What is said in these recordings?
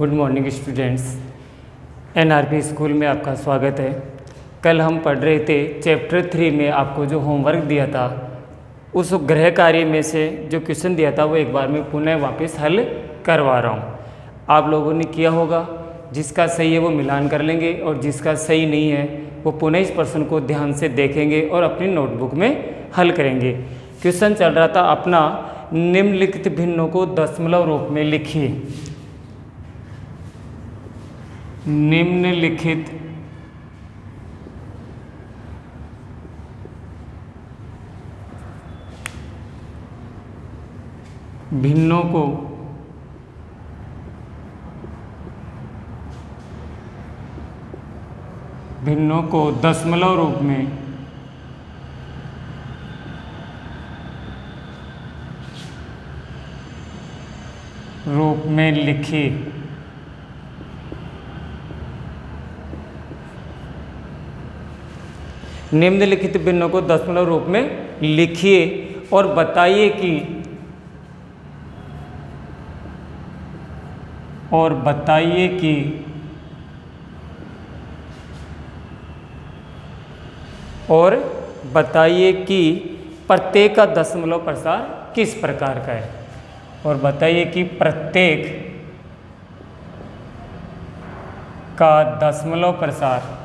Good morning students. NRP school में आपका स्वागत है। कल हम पढ़ रहे थे चैप्टर 3 में आपको जो होमवर्क दिया था उस गृह कार्य में से जो क्वेश्चन दिया था वो एक बार मैं पुनः वापस हल करवा रहा हूँ। आप लोगों ने किया होगा, जिसका सही है वो मिलान कर लेंगे और जिसका सही नहीं है वो पुनः इस प्रश्न को ध्यान से देखेंगे और अपनी नोटबुक में हल करेंगे। क्वेश्चन चल रहा था अपना, निम्नलिखित भिन्नों को दशमलव रूप में लिखिए। निम्नलिखित भिन्नों को दशमलव रूप में लिखिए। निम्नलिखित भिन्नों को दशमलव रूप में लिखिए और बताइए कि प्रत्येक का दशमलव प्रसार किस प्रकार का है, और बताइए कि प्रत्येक का दशमलव प्रसार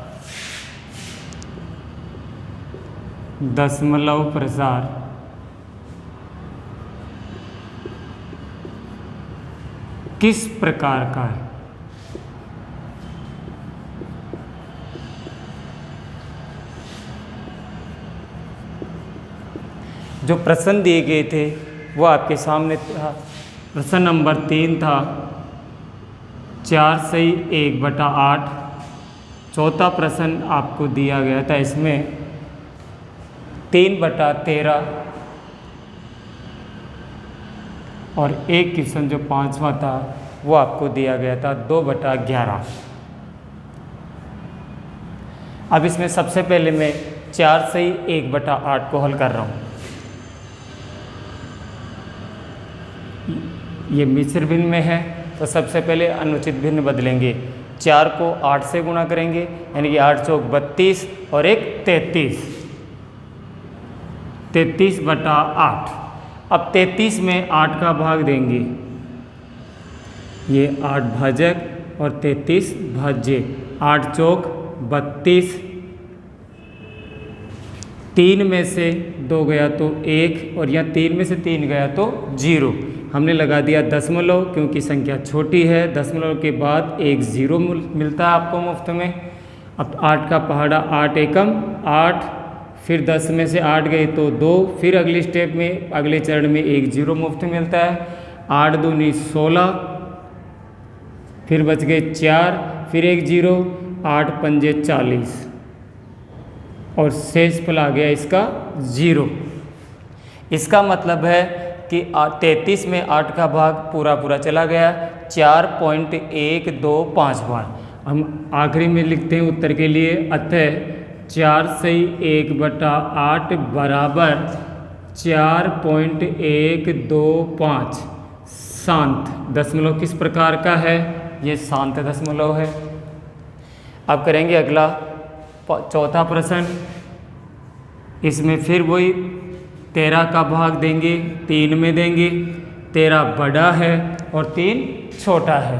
किस प्रकार का है। जो प्रश्न दिए गए थे वो आपके सामने था। प्रश्न नंबर 3 था 4 सही 1/8। चौथा प्रश्न आपको दिया गया था, इसमें 3/13 और एक क्वेश्चन जो 5वां था वो आपको दिया गया था 2/11। अब इसमें सबसे पहले मैं 4 सही 1/8 को हल कर रहा हूँ। ये मिश्र भिन्न में है तो सबसे पहले अनुचित भिन्न बदलेंगे। 4 को 8 से गुणा करेंगे, यानी कि 8 चौक 32 और एक 33/8। अब 33 में 8 का भाग देंगे, ये 8 भाजक और 33 भाज्य। 8 चौक 32, 3 में से 2 गया तो 1 और यहाँ 3 में से 3 गया तो 0। हमने लगा दिया दशमलव, क्योंकि संख्या छोटी है। दशमलव के बाद एक 0 मिलता है आपको मुफ्त में। अब 8 का पहाड़ा 8 एकम 8, फिर 10 में से 8 गए तो 2, फिर अगले स्टेप में अगले चरण में एक 0 मुफ्त मिलता है। 8 दूनी 16, फिर बच गए 4, फिर एक 0, 8 पंजे 40 और शेष फल आ गया इसका 0। इसका मतलब है कि 33 में 8 का भाग पूरा चला गया, 4.125 बार। हम आखिरी में लिखते हैं उत्तर के लिए, अतः 4 सही 1/8 बराबर 4.125। शांत दशमलव किस प्रकार का है? ये शांत दशमलव है। अब करेंगे अगला चौथा प्रश्न। इसमें फिर वही 13 का भाग देंगे, 3 में देंगे। 13 बड़ा है और 3 छोटा है,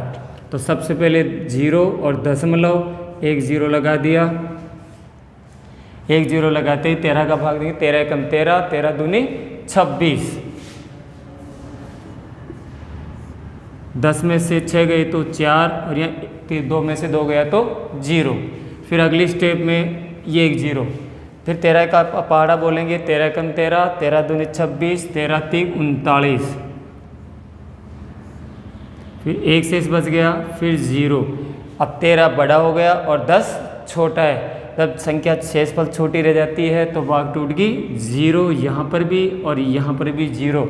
तो सबसे पहले 0 और दशमलव, एक 0 लगा दिया। एक 0 लगाते ही 13 का भाग देंगे, 13 एकम 13, 13 दूनी 26। 10 में से 6 गए तो 4 और यहाँ 2 में से 2 गया तो 0। फिर अगली स्टेप में ये एक 0, फिर 13 का पहाड़ा बोलेंगे, 13 एकम 13, 13 दूनी 26, 13 तीन 39। फिर एक शेष बच गया, फिर 0। अब 13 बड़ा हो गया और 10 छोटा है। जब संख्या शेषफल छोटी रह जाती है तो भाग टूट गई, 0 यहाँ पर भी और यहाँ पर भी 0।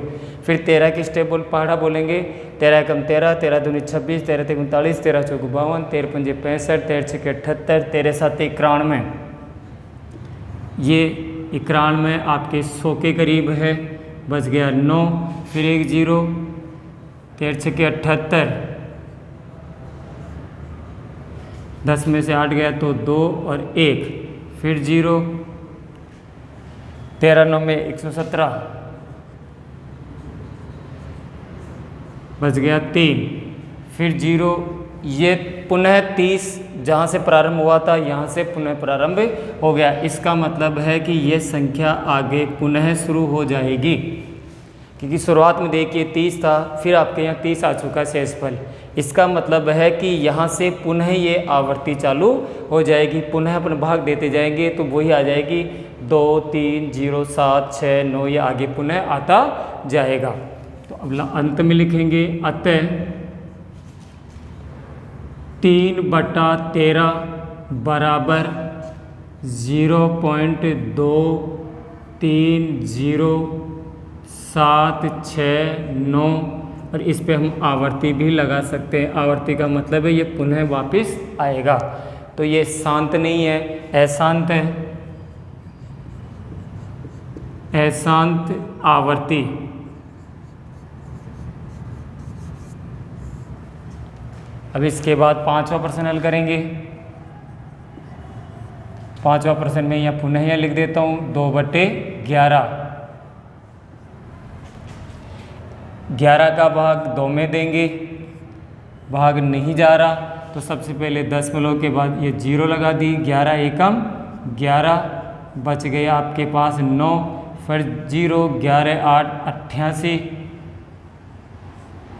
फिर 13 की स्टेप पहाड़ा बोलेंगे, 13 एकम 13, 13 दूनी 26, 13 तीन 39, 13 चौक 52, 13 पंजे 65, 13 छक्के 78, 13 सात 91। ये 91 आपके 100 के करीब है, बच गया 9, फिर एक 0, 13 छक्के 78, 10 में से 8 गया तो 2 और 1, फिर 0, 13 9 में 117, बच गया 3, फिर 0, ये पुनः 30 जहाँ से प्रारंभ हुआ था यहाँ से पुनः प्रारंभ हो गया। इसका मतलब है कि ये संख्या आगे पुनः शुरू हो जाएगी, क्योंकि शुरुआत में देखिए 30 था, फिर आपके यहाँ 30 आ चुका है शेषफल। इसका मतलब है कि यहाँ से पुनः ये आवर्ती चालू हो जाएगी, पुनः अपन भाग देते जाएंगे तो वही आ जाएगी 2 3 0 7 6 9, ये आगे पुनः आता जाएगा। तो अब अंत में लिखेंगे अतः 3/13 बराबर 0.230769, और इस पे हम आवर्ती भी लगा सकते हैं। आवर्ती का मतलब है ये पुनः वापस आएगा, तो ये शांत नहीं है, अशांत है, अशांत आवर्ती। अब इसके बाद 5वां प्रश्न हल करेंगे। 5वां प्रश्न में यहाँ पुनः यहाँ लिख देता हूँ 2/11। 11 का भाग 2 में देंगे, भाग नहीं जा रहा तो सबसे पहले दशमलव के बाद ये 0 लगा दी, 11 एकम 11, बच गया आपके पास 9, फिर 0 11 8 88,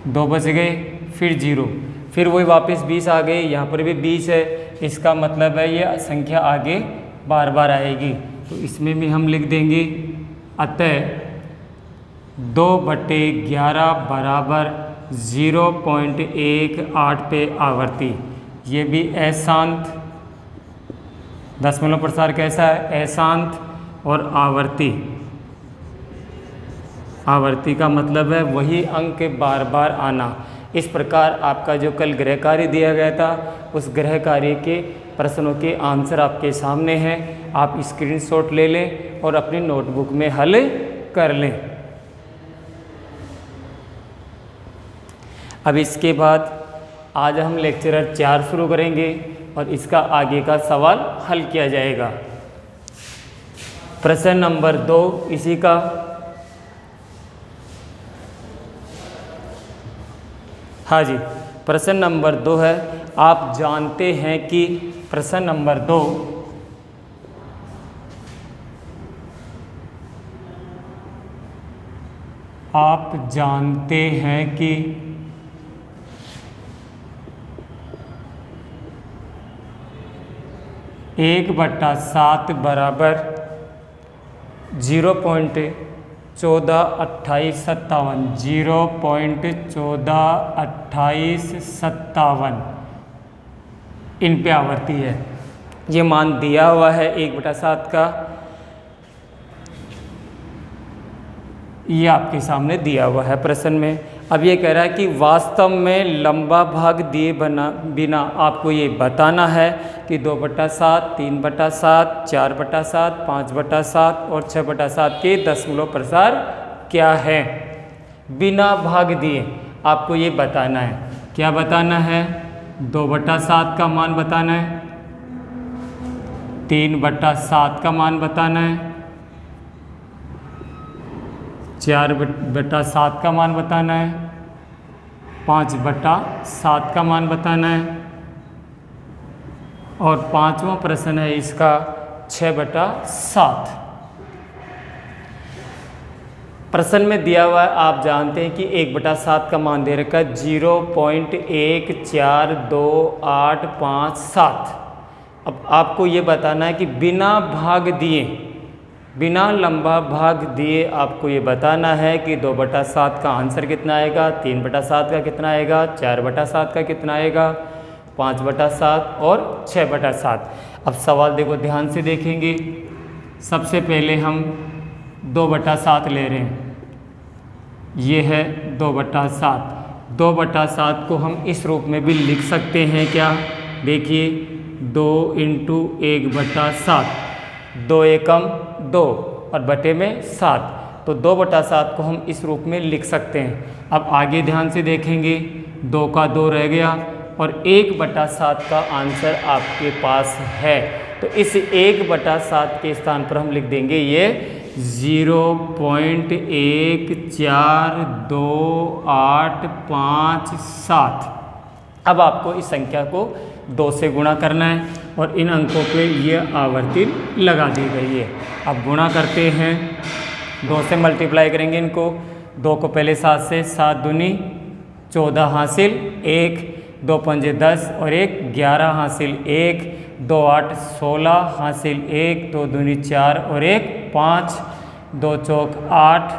2 बच गए, फिर 0, फिर वही वापस 20 आ गए, यहाँ पर भी 20 है। इसका मतलब है ये संख्या आगे बार बार आएगी, तो इसमें भी हम लिख देंगे अतः 2/11 बराबर 0.18 पे आवर्ती। ये भी अशांत, दशमलव प्रसार कैसा है, अशांत और आवर्ती। आवर्ती का मतलब है वही अंक बार बार आना। इस प्रकार आपका जो कल गृह कार्य दिया गया था, उस गृह कार्य के प्रश्नों के आंसर आपके सामने हैं। आप स्क्रीनशॉट ले लें और अपनी नोटबुक में हल कर लें। अब इसके बाद आज हम लेक्चरर 4 शुरू करेंगे और इसका आगे का सवाल हल किया जाएगा। प्रश्न नंबर 2 इसी का। हाँ जी, प्रश्न नंबर 2 है। आप जानते हैं कि प्रश्न नंबर 2 आप जानते हैं कि 1/7 बराबर 0.142857, 0.142857 इन पे आवर्ती है। ये मान दिया हुआ है 1/7 का, ये आपके सामने दिया हुआ है प्रश्न में। अब ये कह रहा है कि वास्तव में लंबा भाग दिए बिना आपको ये बताना है कि 2/7, 3/7, 4/7, 5/7 और 6/7 के दशमलव प्रसार क्या है। बिना भाग दिए आपको ये बताना है। क्या बताना है? 2/7 का मान बताना है, 3/7 का मान बताना है, 4/7 का मान बताना है, 5/7 का मान बताना है, और 5वां प्रश्न है इसका 6/7। प्रश्न में दिया हुआ है, आप जानते हैं कि 1/7 का मान दे रखा है 0.1428557। अब आपको ये बताना है कि बिना भाग दिए, बिना लंबा भाग दिए आपको ये बताना है कि 2/7 का आंसर कितना आएगा, 3/7 का कितना आएगा, 4/7 का कितना आएगा, 5/7 और 6/7। अब सवाल देखो, ध्यान से देखेंगे। सबसे पहले हम 2/7 ले रहे हैं, ये है 2/7। 2/7 को हम इस रूप में भी लिख सकते हैं क्या? देखिए, 2 × 1/7, 2 एकम 2 और बटे में 7, तो 2/7 को हम इस रूप में लिख सकते हैं। अब आगे ध्यान से देखेंगे, 2 का 2 रह गया, और 1/7 का आंसर आपके पास है। तो इस 1/7 के स्थान पर हम लिख देंगे ये 0.1428557। अब आपको इस संख्या को 2 से गुणा करना है और इन अंकों पे ये आवर्ती लगा दी गई है। अब गुणा करते हैं, 2 से मल्टीप्लाई करेंगे इनको। 2 को पहले 7 से, 7 दूनी 14 हासिल 1, 2 पंजे 10 और 1 11 हासिल 1, 2 8 16 हासिल 1, 2 दूनी 4 और 1 5, 2 चौक 8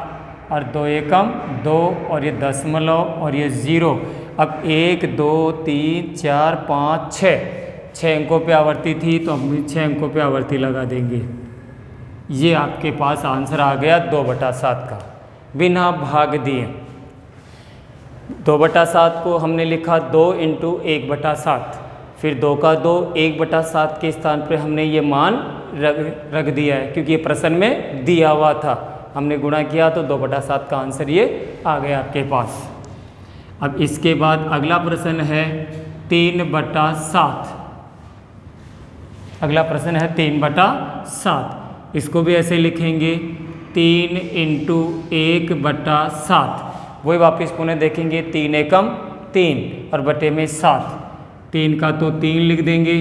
और 2 एकम 2 और ये दशमलव और ये 0। अब 1 2 3 4 5 6 अंकों पे आवर्ती थी, तो हम 6 अंकों पे आवर्ती लगा देंगे। ये आपके पास आंसर आ गया 2/7 का, बिना भाग दिए। 2/7 को हमने लिखा 2 × 1/7, फिर 2 का 2 1/7 के स्थान पर हमने ये मान रख दिया है, क्योंकि ये प्रश्न में दिया हुआ था। हमने गुणा किया तो 2/7 का आंसर ये आ गया आपके पास। अब इसके बाद अगला प्रश्न है 3/7। अगला प्रश्न है 3/7। इसको भी ऐसे लिखेंगे 3 × 1/7। वही वापस पुनः देखेंगे 3 एकम 3 और बटे में 7। 3 का तो 3 लिख देंगे।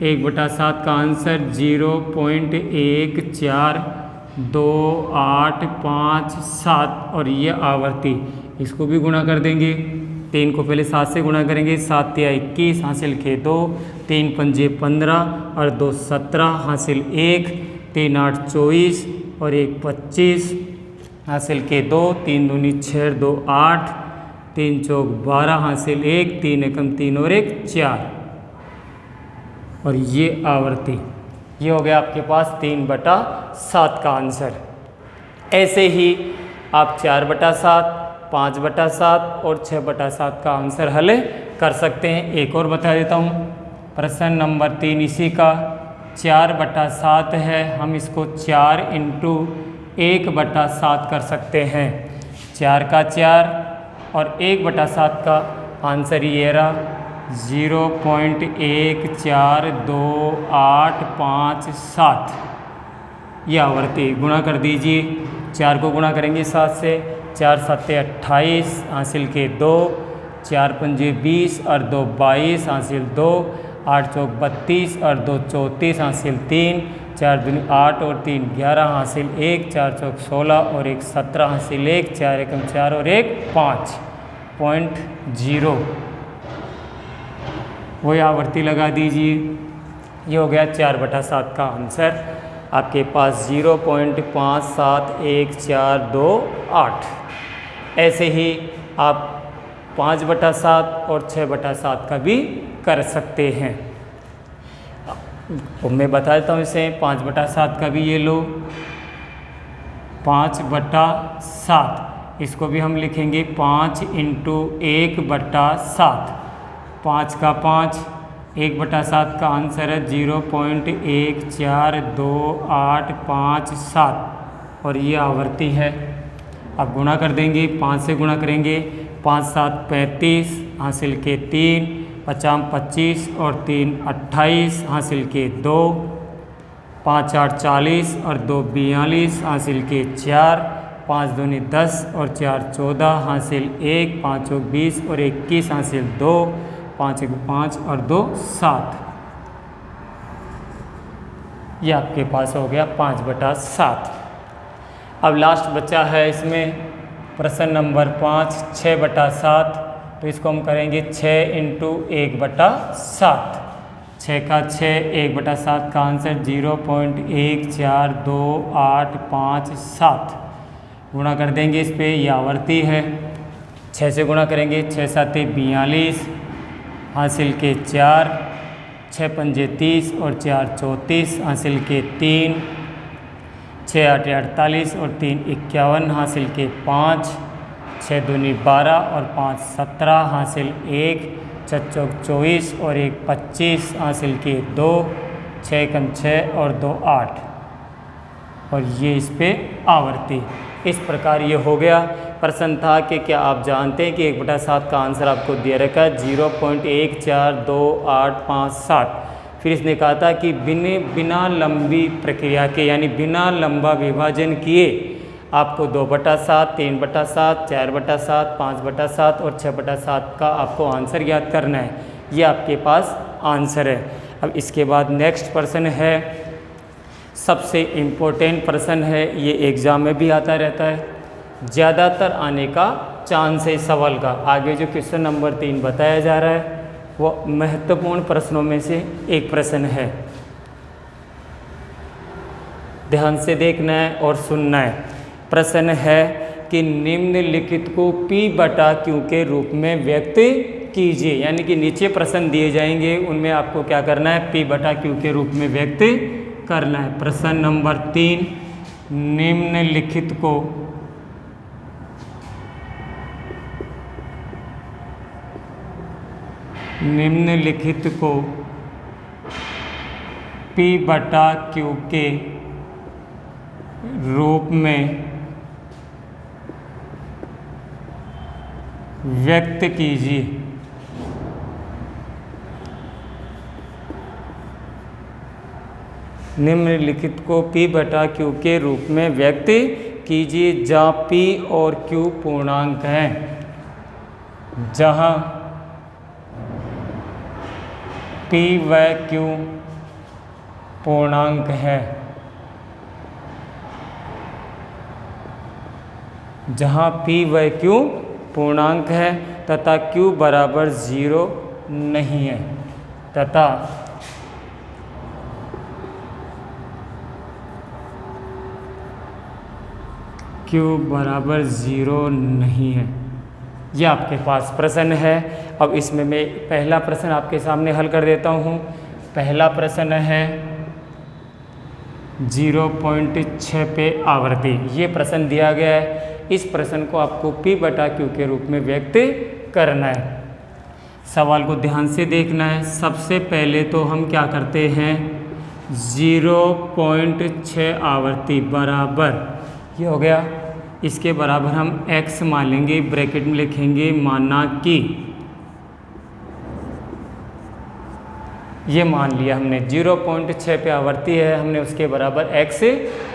1/7 का आंसर 0.1428557 और ये आवर्ती। इसको भी गुणा कर देंगे। 3 को पहले 7 से गुणा करेंगे। 7 × 21 हासिल के 2, 3 पंजे 15 और 2 17 हासिल 1, 3 8 24 और 1 25 हासिल के 2, 3 दूनी 6 2 8, 3 चौक 12 हासिल 1, 3 एकम 3 और 1 4 और ये आवर्ती। ये हो गया आपके पास 3/7 का आंसर। ऐसे ही आप 4/7, 5/7 और 6/7 का आंसर हल कर सकते हैं। एक और बता देता हूँ, प्रश्न नंबर 3 इसी का 4/7 है। हम इसको 4 × 1/7 कर सकते हैं। 4 का 4 और 1/7 का आंसर ये रहा 0.1428557। ये आवर्ती। गुणा कर दीजिए। 4 को गुणा करेंगे 7 से, 4 7 28 हासिल के 2, 4 पंजे 20 और 2 22 हासिल 2, 8 चौक 32 और 2 34 हासिल 3, 4 दूनी 8 और 3 11 हासिल 1, 4 चौक 16 और 1 17 हासिल 1, 4 एकम 4 और 1 5.0। वही आवर्ती लगा दीजिए। ये हो गया 4/7 का आंसर आपके पास 0.571428। ऐसे ही आप 5/7 और 6/7 का भी कर सकते हैं। मैं बता देता हूँ इसे। 5/7 का भी ये लो 5/7। इसको भी हम लिखेंगे 5 × 1/7। 5 का 5, 1/7 का आंसर है 0.1428557 और ये आवर्ती है। अब गुणा कर देंगे। 5 से गुणा करेंगे। 5 7 35 हासिल के 3, 5 25 और 3 28 हासिल के 2, 5 8 40 और 2 42 हासिल के 4, 5 दूनी 10 और 4 14 हासिल 1, 5 चौक 20 और 21 हासिल 2, 5 1 5 और 2 7। ये आपके पास हो गया 5/7। अब लास्ट बचा है इसमें प्रश्न नंबर 5 6/7। तो इसको हम करेंगे 6 × 1/7। 6 का 6, 1/7 का आंसर 0.1428557। गुणा कर देंगे इस पर। यह आवर्ती है। 6 से गुणा करेंगे। 6 7 42 हासिल के 4, 6 पंजे 30 और 4 34 हासिल के 3, 6 8 48 और 3 51 हासिल के 5, 6 दूनी 12 और 5 17 हासिल 1, 6 चौक 24 और 1 25 हासिल के 2, 6 कम 6 और 2 8 और ये इस पे आवर्ती। इस प्रकार ये हो गया प्रश्न था कि क्या आप जानते हैं कि 1/7 का आंसर आपको दिया रखा है 0.142857। फिर इसने कहा था कि बिना लंबी प्रक्रिया के यानी बिना लंबा विभाजन किए आपको 2/7, 3/7, 4/7, 5/7 और 6/7 का आपको आंसर याद करना है। ये आपके पास आंसर है। अब इसके बाद नेक्स्ट प्रश्न है, सबसे इम्पोर्टेंट प्रश्न है, ये एग्ज़ाम में भी आता रहता है, ज़्यादातर आने का चांस है सवाल का। आगे जो क्वेश्चन नंबर 3 बताया जा रहा है वो महत्वपूर्ण प्रश्नों में से एक प्रश्न है। ध्यान से देखना है और सुनना है। प्रश्न है कि निम्नलिखित को P/Q के रूप में व्यक्त कीजिए, यानी कि नीचे प्रश्न दिए जाएंगे उनमें आपको क्या करना है, P/Q के रूप में व्यक्त करना है। प्रश्न नंबर 3, निम्नलिखित को P/Q के रूप में व्यक्त कीजिए। निम्नलिखित को P/Q के रूप में व्यक्त कीजिए जहाँ P और Q पूर्णांक हैं। जहाँ P व Q पूर्णांक है, जहाँ P व Q पूर्णांक है तथा Q बराबर 0 नहीं है, तथा Q बराबर 0 नहीं है। यह आपके पास प्रश्न है। अब इसमें मैं पहला प्रश्न आपके सामने हल कर देता हूँ। पहला प्रश्न है 0.6 पे आवर्ती। ये प्रश्न दिया गया है। इस प्रश्न को आपको P/Q के रूप में व्यक्त करना है। सवाल को ध्यान से देखना है। सबसे पहले तो हम क्या करते हैं, 0.6 आवर्ती बराबर, ये हो गया, इसके बराबर हम x मान लेंगे, ब्रैकेट में लिखेंगे माना कि, ये मान लिया हमने 0.6 पे आवर्ती है, हमने उसके बराबर x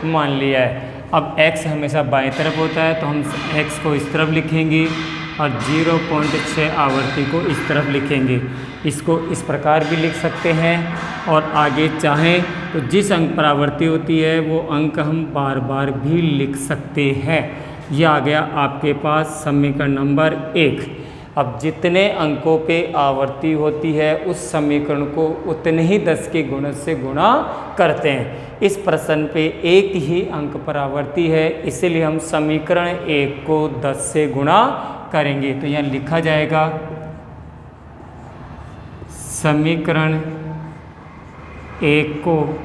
मान लिया है। अब x हमेशा बाएं तरफ होता है तो हम x को इस तरफ लिखेंगे और 0.6 आवर्ती को इस तरफ लिखेंगे। इसको इस प्रकार भी लिख सकते हैं और आगे चाहें तो जिस अंक पर आवर्ती होती है वो अंक हम बार बार भी लिख सकते हैं। यह आ गया आपके पास समीकरण नंबर 1। अब जितने अंकों पे आवर्ती होती है उस समीकरण को उतने ही 10 के गुणज से गुणा करते हैं। इस प्रश्न पे एक ही अंक पर आवर्ती है, इसीलिए हम समीकरण 1 को 10 से गुणा करेंगे। तो यहाँ लिखा जाएगा समीकरण 1 को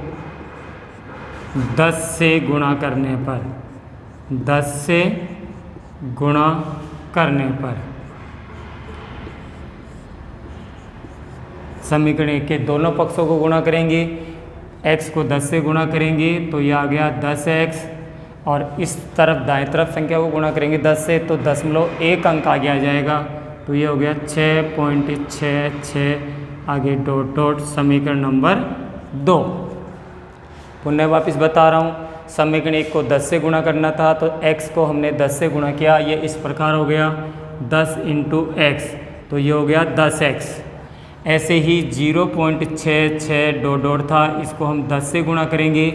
10 से गुणा करने पर, 10 से गुणा करने पर समीकरण 1 के दोनों पक्षों को गुणा करेंगे। x को 10 से गुणा करेंगे तो यह आ गया 10x, और इस तरफ दाएं तरफ संख्या को गुणा करेंगे 10 से तो 0.1 अंक आगे आ जाएगा। तो ये हो गया 6.66, आगे डॉट डॉट समीकरण नंबर 2। पुनः वापस बता रहा हूँ, समीकरण 1 को 10 से गुणा करना था तो x को हमने 10 से गुणा किया, ये इस प्रकार हो गया 10 × x, तो ये हो गया 10x। ऐसे ही 0.66 डॉट डॉट था, इसको हम 10 से गुणा करेंगे।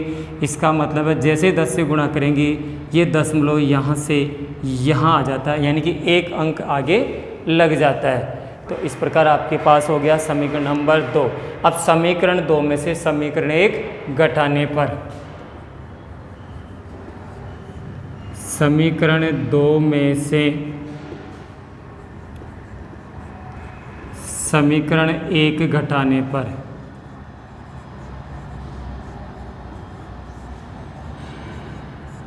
इसका मतलब है जैसे 10 से गुणा करेंगे ये दशमलव यहाँ से यहाँ आ जाता है, यानी कि एक अंक आगे लग जाता है। तो इस प्रकार आपके पास हो गया समीकरण नंबर 2। अब समीकरण 2 में से समीकरण 1 घटाने पर, समीकरण 2 में से समीकरण 1 घटाने पर,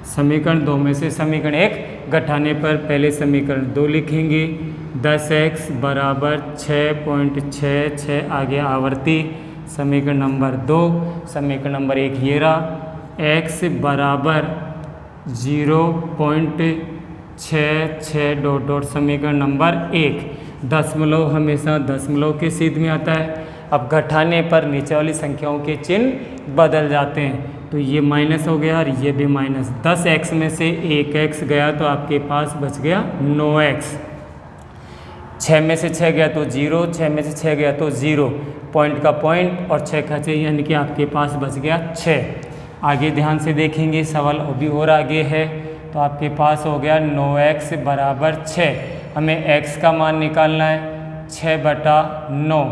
समीकरण 2 में से समीकरण 1 घटाने पर पहले समीकरण 2 लिखेंगे, 10x बराबर 6.66 आ गया आवर्ती समीकरण नंबर 2। समीकरण नंबर 1 ये रहा, x बराबर 0.66 6 समीकरण नंबर 1। दशमलव हमेशा दशमलव के सीध में आता है। अब घटाने पर नीचे वाली संख्याओं के चिन्ह बदल जाते हैं, तो ये माइनस हो गया और ये भी माइनस। 10x में से 1x गया तो आपके पास बच गया 9x। 6 में से 6 गया तो 0, 6 में से 6 गया तो 0, पॉइंट का पॉइंट और 6 का 6, यानी कि आपके पास बच गया 6। आगे ध्यान से देखेंगे, सवाल अभी और आगे है। तो आपके पास हो गया 9x बराबर 6। हमें x का मान निकालना है 6/9।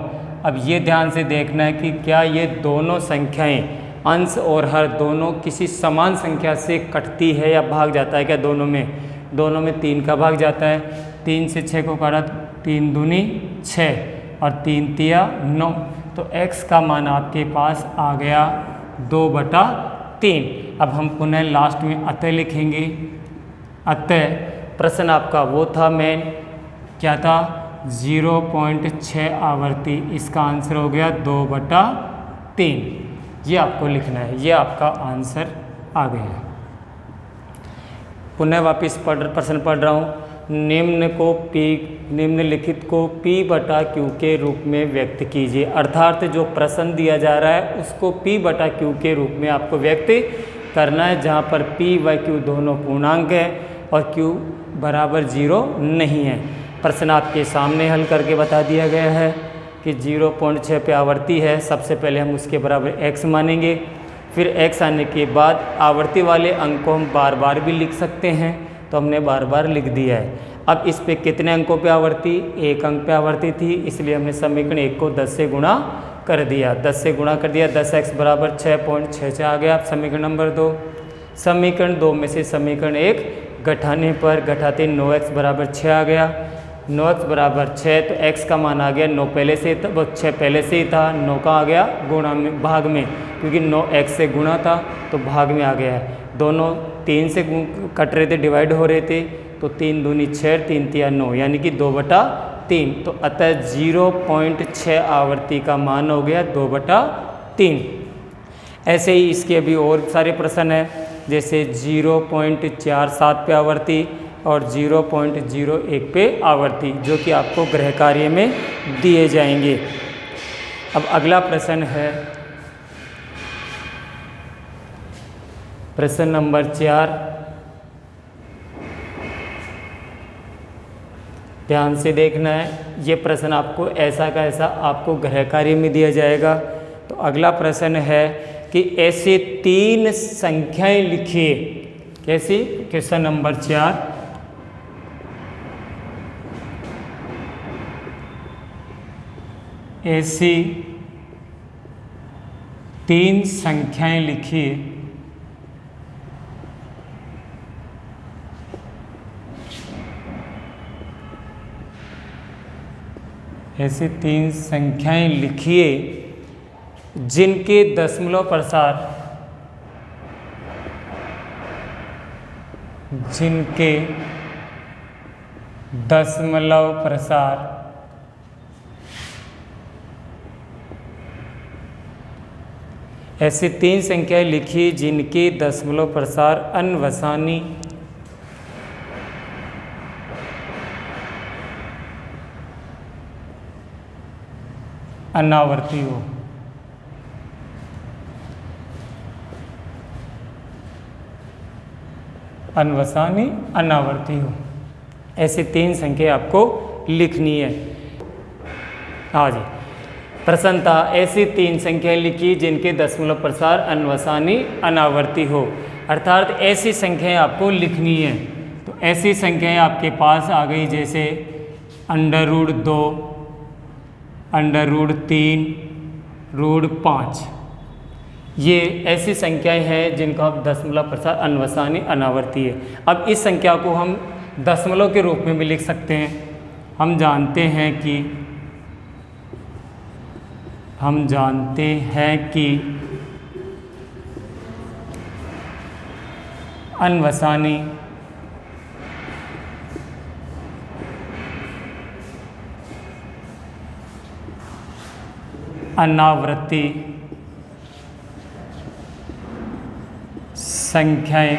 अब ये ध्यान से देखना है कि क्या ये दोनों संख्याएं अंश और हर दोनों किसी समान संख्या से कटती है या भाग जाता है क्या? दोनों में 3 का भाग जाता है। 3 से 6 को काटा, 3 दूनी 6 और 3 तिया 9। तो x का मान आपके पास आ गया 2/3। अब हम पुनः लास्ट में अतः लिखेंगे। अतः प्रश्न आपका वो था मेन, क्या था? 0.6 आवर्ती। इसका आंसर हो गया 2/3। ये आपको लिखना है, ये आपका आंसर आ गया। पुनः वापिस प्रश्न पढ़ रहा हूँ। निम्नलिखित को P/Q के रूप में व्यक्त कीजिए। अर्थात जो प्रश्न दिया जा रहा है उसको P/Q के रूप में आपको व्यक्त करना है, जहाँ पर P व Q दोनों पूर्णांक है और Q बराबर 0 नहीं है। प्रश्न आपके सामने हल करके बता दिया गया है कि 0.6 पे आवर्ती है। सबसे पहले हम उसके बराबर x मानेंगे, फिर x आने के बाद आवर्ती वाले अंक को हम बार बार भी लिख सकते हैं, तो हमने बार बार लिख दिया है। अब इस पे कितने अंकों पे आवर्ती? 1 अंक पे आवर्ती थी, इसलिए हमने समीकरण 1 को 10 से गुणा कर दिया। 10 से गुणा कर दिया, 10x बराबर 6.66 आ गया समीकरण नंबर 2। समीकरण 2 में से समीकरण 1 घटाने पर घटाते 9x बराबर 6 आ गया। 9x बराबर 6, तो x का मान आ गया 9 पहले से था, 6 पहले से ही था, 9 का आ गया गुणा में, भाग में, क्योंकि 9x से गुणा था तो भाग में आ गया है। दोनों 3 से कट रहे थे, डिवाइड हो रहे थे, तो 3 दूनी 6, 3 तिया 9, यानी कि 2/3। तो अतः 0.6 आवर्ती का मान हो गया 2/3। ऐसे ही इसके अभी और सारे प्रश्न हैं, जैसे 0.47 पे आवर्ती और 0.01 पे आवर्ती, जो कि आपको गृह कार्य में दिए जाएंगे। अब अगला प्रश्न है प्रश्न नंबर 4। ध्यान से देखना है, ये प्रश्न आपको ऐसा का ऐसा आपको गृह कार्य में दिया जाएगा। तो अगला प्रश्न है कि ऐसे 3 संख्याएं लिखिए। कैसी? Question number 4। ऐसी 3 संख्याएं लिखिए ऐसी 3 संख्याएं लिखिए जिनके दशमलव प्रसार ऐसी 3 संख्याएं लिखी जिनके दशमलव प्रसार अनवसानी अनावर्ती हो। अनवसानी अनावर्ती हो, ऐसे 3 संख्या आपको लिखनी है। हाँ जी, प्रश्न था ऐसी 3 संख्याएं लिखी जिनके दशमलव प्रसार अनवसानी अनावर्ती हो। अर्थात ऐसी संख्याएं आपको लिखनी है। तो ऐसी संख्याएं आपके पास आ गई, जैसे √2, √3, √5। ये ऐसी संख्याएं हैं जिनका दशमलव प्रसार अनवसानी अनावर्ती है। अब इस संख्या को हम दशमलव के रूप में भी लिख सकते हैं। हम जानते हैं कि अनवसानी अनावर्ती संख्याएं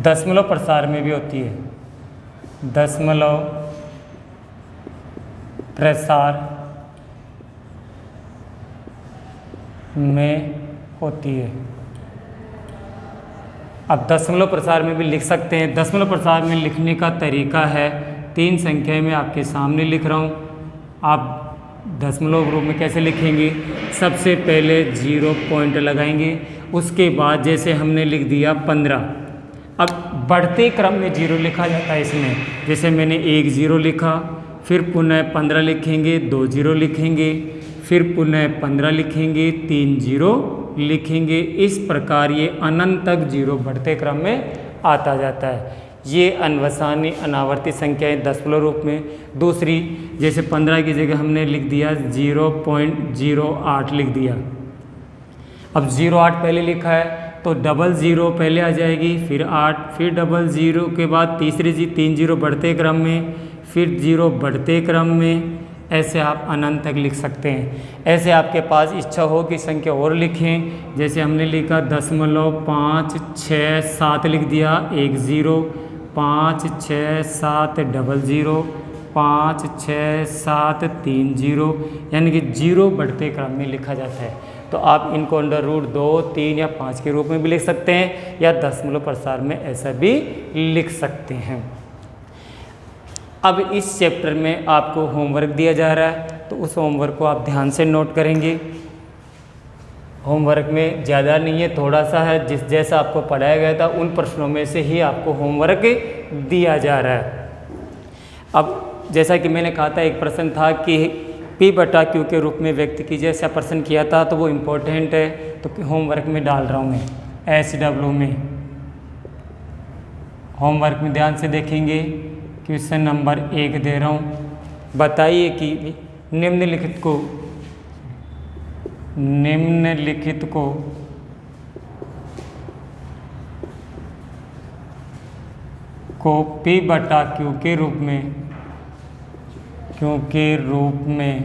दशमलव प्रसार में भी होती है, दशमलव प्रसार में होती है। अब दशमलव प्रसार में भी लिख सकते हैं। दशमलव प्रसार में लिखने का तरीका है, 3 संख्याएं मैं आपके सामने लिख रहा हूँ। आप दशमलव रूप में कैसे लिखेंगे? सबसे पहले 0 पॉइंट लगाएंगे, उसके बाद जैसे हमने लिख दिया 15। अब बढ़ते क्रम में 0 लिखा जाता है इसमें। जैसे मैंने 1 0 लिखा, फिर पुनः 15 लिखेंगे, 2 0 लिखेंगे, फिर पुनः 15 लिखेंगे, 3 0 लिखेंगे। इस प्रकार ये अनंत तक 0 बढ़ते क्रम में आता जाता है। ये अनवसानी अनावर्ती संख्याएं दशमलव रूप में। दूसरी जैसे 15 की जगह हमने लिख दिया 0.08 लिख दिया। अब 08 पहले लिखा है तो 00 पहले आ जाएगी, फिर 8, फिर 00 के बाद तीसरी 3 0 बढ़ते क्रम में, फिर 0 बढ़ते क्रम में। ऐसे आप अनंत तक लिख सकते हैं। ऐसे आपके पास इच्छा हो कि संख्या और लिखें, जैसे हमने लिखा 0.567 लिख दिया, 1 0, 5 6 7 00, 5 6 7 3 0, यानी कि 0 बढ़ते क्रम में लिखा जाता है। तो आप इनको अंडर रूट 2, 3 या 5 के रूप में भी लिख सकते हैं, या दशमलव प्रसार में ऐसा भी लिख सकते हैं। अब इस चैप्टर में आपको होमवर्क दिया जा रहा है, तो उस होमवर्क को आप ध्यान से नोट करेंगे। होमवर्क में ज़्यादा नहीं है, थोड़ा सा है। जिस जैसा आपको पढ़ाया गया था उन प्रश्नों में से ही आपको होमवर्क दिया जा रहा है। अब जैसा कि मैंने कहा था, एक प्रश्न था कि P/Q के रूप में व्यक्त कीजिए, ऐसा प्रश्न किया था, तो वो इम्पोर्टेंट है, तो होमवर्क में डाल रहा हूँ मैं SW में। होमवर्क में ध्यान से देखेंगे, क्वेश्चन नंबर 1 दे रहा हूँ। बताइए कि निम्नलिखित को P/Q के रूप में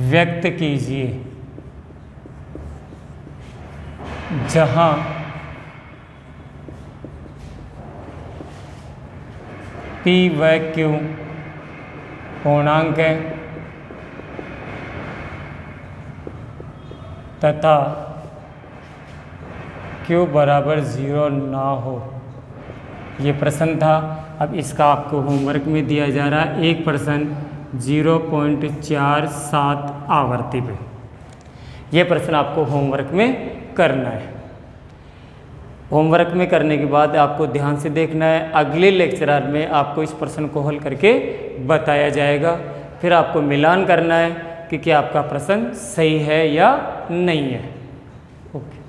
व्यक्त कीजिए, जहाँ P व Q पूर्णांक है तथा Q बराबर 0 ना हो। ये प्रश्न था। अब इसका आपको होमवर्क में दिया जा रहा है एक प्रश्न 0.47 आवर्ती पे। ये प्रश्न आपको होमवर्क में करना है। होमवर्क में करने के बाद आपको ध्यान से देखना है। अगले लेक्चर में आपको इस प्रश्न को हल करके बताया जाएगा। फिर आपको मिलान करना है कि क्या आपका प्रश्न सही है या नहीं है। ओके।